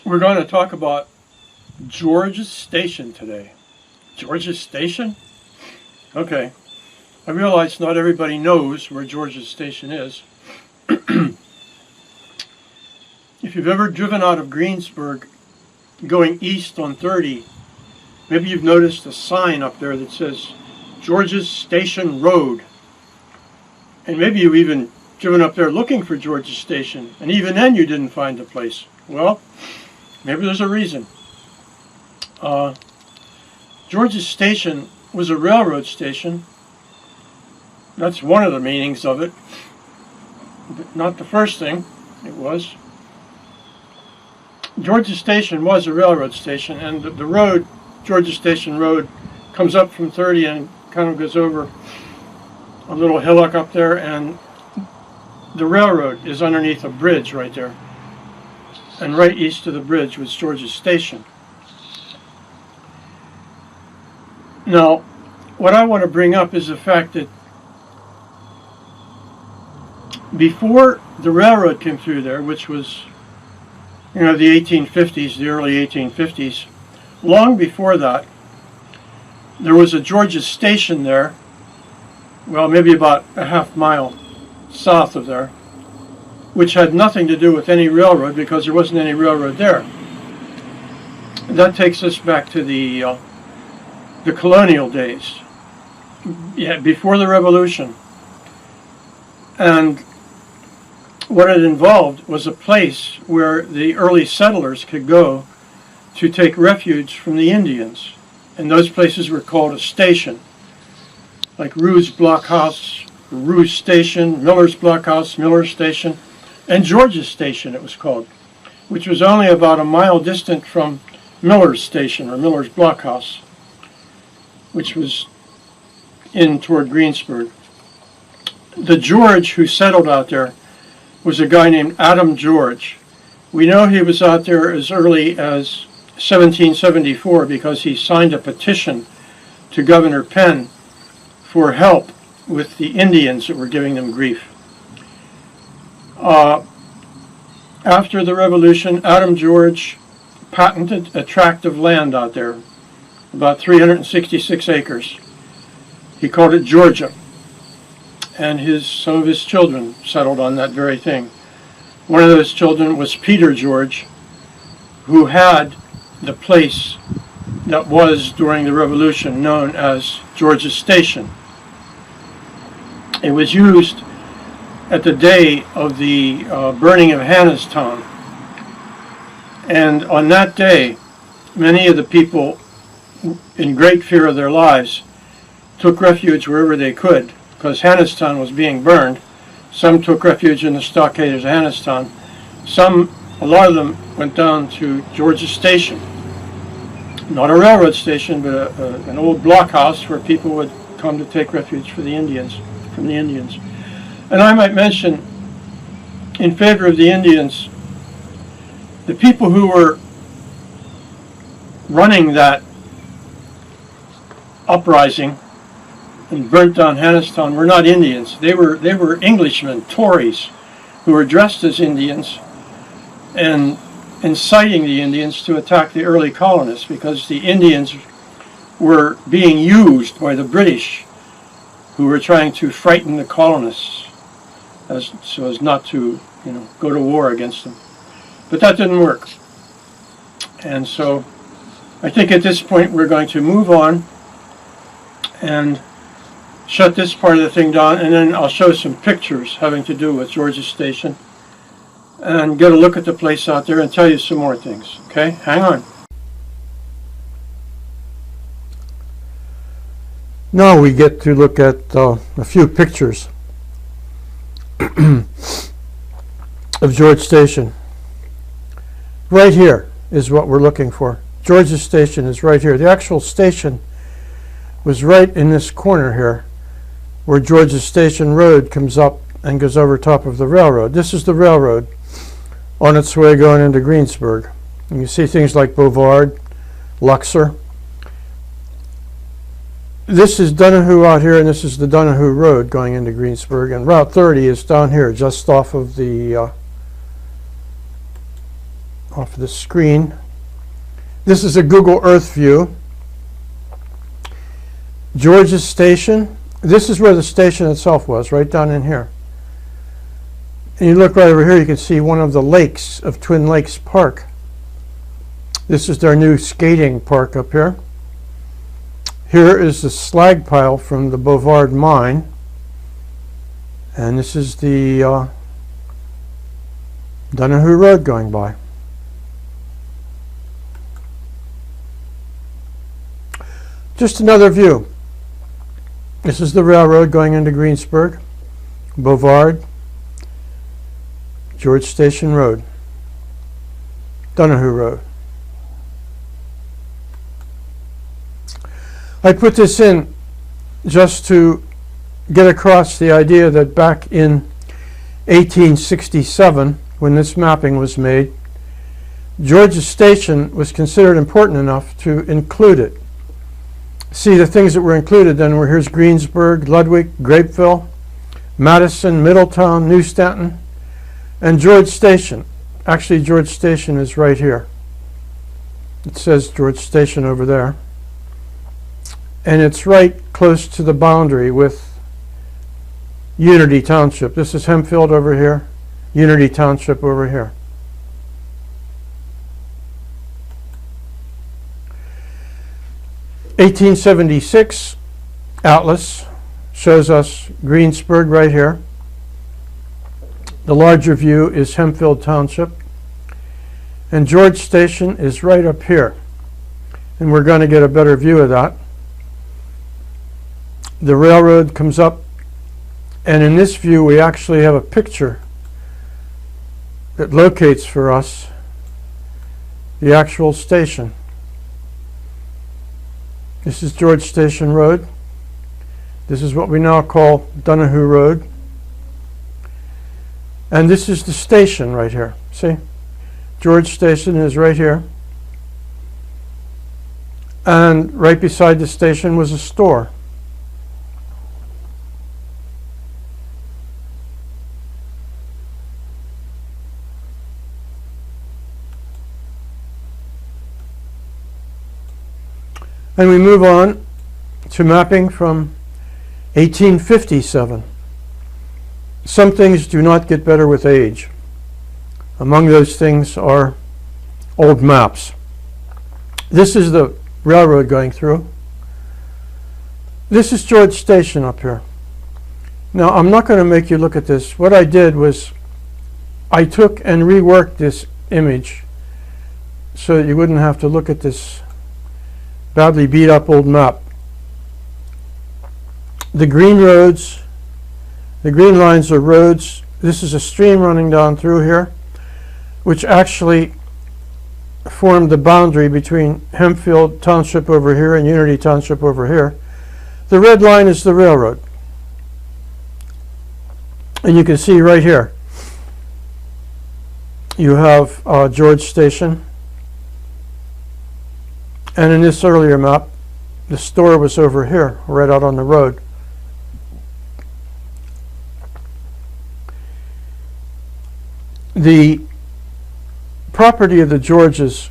We're going to talk about George's Station today. George's Station? Okay. I realize not everybody knows where George's Station is. If you've ever driven out of Greensburg going east on 30, maybe you've noticed a sign up there that says George's Station Road. And maybe you've even driven up there looking for George's Station, and even then you didn't find the place. Well, maybe there's a reason. George's Station was a railroad station. That's one of the meanings of it, but not the first thing it was. George's Station was a railroad station, and the road, George's Station Road, comes up from 30 and kind of goes over a little hillock up there, and the railroad is underneath a bridge right there. And right east of the bridge was George's Station. Now, what I want to bring up is the fact that before the railroad came through there, which was, the 1850s, the early 1850s, long before that, there was a George's Station there, well, maybe about a half mile south of there, which had nothing to do with any railroad because there wasn't any railroad there. And that takes us back to the colonial days, before the Revolution. And what it involved was a place where the early settlers could go to take refuge from the Indians. And those places were called a station, like Rue's Blockhouse, Rue's Station, Miller's Blockhouse, Miller's Station, and George's Station it was called, which was only about a mile distant from Miller's Station, or Miller's Blockhouse, which was in toward Greensburg. The George who settled out there was a guy named Adam George. We know he was out there as early as 1774 because he signed a petition to Governor Penn for help with the Indians that were giving them grief. After the Revolution, Adam George patented a tract of land out there, about 366 acres. He called it Georgia, and some of his children settled on that very thing. One of those children was Peter George, who had the place that was, during the Revolution, known as George's Station. It was used at the day of the burning of Hannahstown. And on that day, many of the people, in great fear of their lives, took refuge wherever they could, because Hannahstown was being burned. Some took refuge in the stockades of Hannahstown. A lot of them went down to George's Station. Not a railroad station, but an old blockhouse where people would come to take refuge from the Indians. And I might mention, in favor of the Indians, the people who were running that uprising and burnt down Hannahstown were not Indians. They were Englishmen, Tories, who were dressed as Indians and inciting the Indians to attack the early colonists, because the Indians were being used by the British, who were trying to frighten the colonists so as not to go to war against them. But that didn't work. And so I think at this point we're going to move on and shut this part of the thing down, and then I'll show some pictures having to do with George's Station and get a look at the place out there and tell you some more things. Okay, hang on. Now we get to look at a few pictures of George Station. Right here is what we're looking for. George's Station is right here. The actual station was right in this corner here, where George's Station Road comes up and goes over top of the railroad. This is the railroad on its way going into Greensburg. And you see things like Bouvard, Luxor. This is Donahue out here, and this is the Donahue Road going into Greensburg, and Route 30 is down here, just off of the off the screen. This is a Google Earth view. George's Station. This is where the station itself was, right down in here. And you look right over here, you can see one of the lakes of Twin Lakes Park. This is their new skating park up here. Here is the slag pile from the Bovard mine. And this is the Donahue Road going by. Just another view. This is the railroad going into Greensburg, Bovard, George Station Road, Donahue Road. I put this in just to get across the idea that back in 1867, when this mapping was made, George's Station was considered important enough to include it. See, the things that were included then were, here's Greensburg, Ludwig, Grapeville, Madison, Middletown, New Stanton, and George Station. Actually, George Station is right here. It says George Station over there. And it's right close to the boundary with Unity Township. This is Hempfield over here, Unity Township over here. (1876) atlas shows us Greensburg right here. The larger view is Hempfield Township. And George Station is right up here. And we're going to get a better view of that. The railroad comes up, and in this view we actually have a picture that locates for us the actual station. This is George Station Road. This is what we now call Donahue Road. And this is the station right here. See? George Station is right here. And right beside the station was a store. And we move on to mapping from 1857. Some things do not get better with age. Among those things are old maps. This is the railroad going through. This is George Station up here. Now, I'm not going to make you look at this. What I did was I took and reworked this image so that you wouldn't have to look at this badly beat up old map. The green roads, the green lines are roads. This is a stream running down through here, which actually formed the boundary between Hempfield Township over here and Unity Township over here. The red line is the railroad. And you can see right here, you have George Station. And in this earlier map, the store was over here, right out on the road. The property of the Georges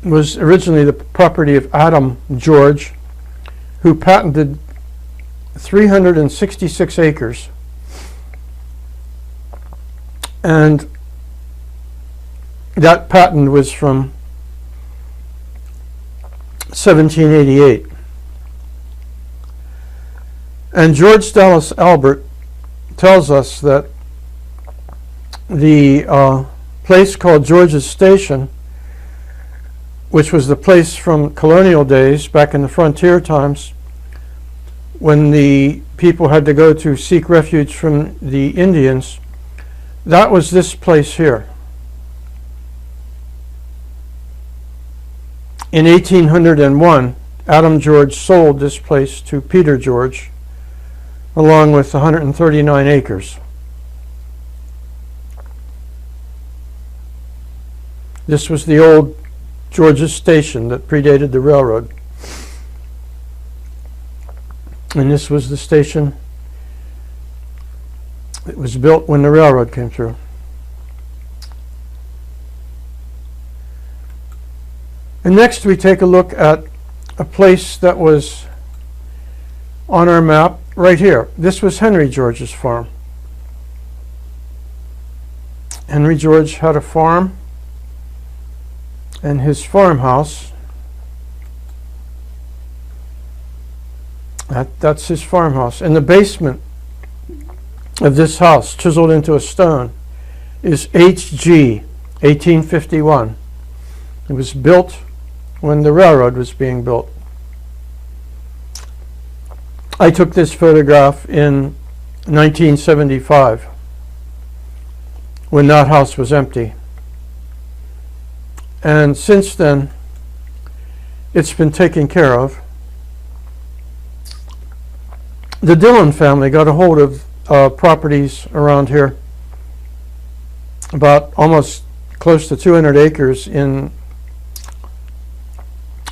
was originally the property of Adam George, who patented 366 acres. And that patent was from 1788. And George Dallas Albert tells us that the place called George's Station, which was the place from colonial days back in the frontier times when the people had to go to seek refuge from the Indians, that was this place here. In 1801, Adam George sold this place to Peter George, along with 139 acres. This was the old George's Station that predated the railroad. And this was the station that was built when the railroad came through. And next we take a look at a place that was on our map right here. This was Henry George's farm. Henry George had a farm, and his farmhouse, that's his farmhouse. In the basement of this house, chiseled into a stone, is HG 1851. It was built when the railroad was being built. I took this photograph in 1975 when that house was empty. And since then, it's been taken care of. The Dillon family got a hold of properties around here, about almost close to 200 acres in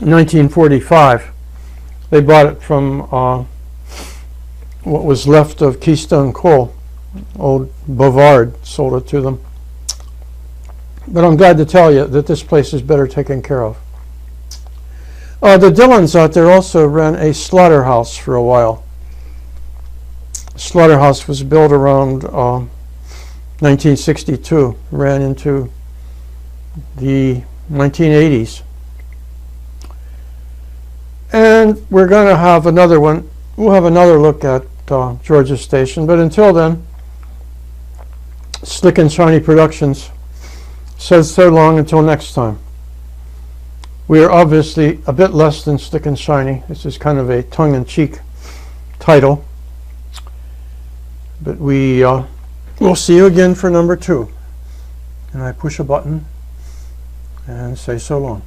1945. They bought it from what was left of Keystone Coal. Old Bovard sold it to them. But I'm glad to tell you that this place is better taken care of. The Dillons out there also ran a slaughterhouse for a while. The slaughterhouse was built around 1962, ran into the 1980s. And we're going to have another one. We'll have another look at Georgia Station. But until then, Slick and Shiny Productions says so long until next time. We are obviously a bit less than Slick and Shiny. This is kind of a tongue-in-cheek title. But we'll see you again for number 2. And I push a button and say so long.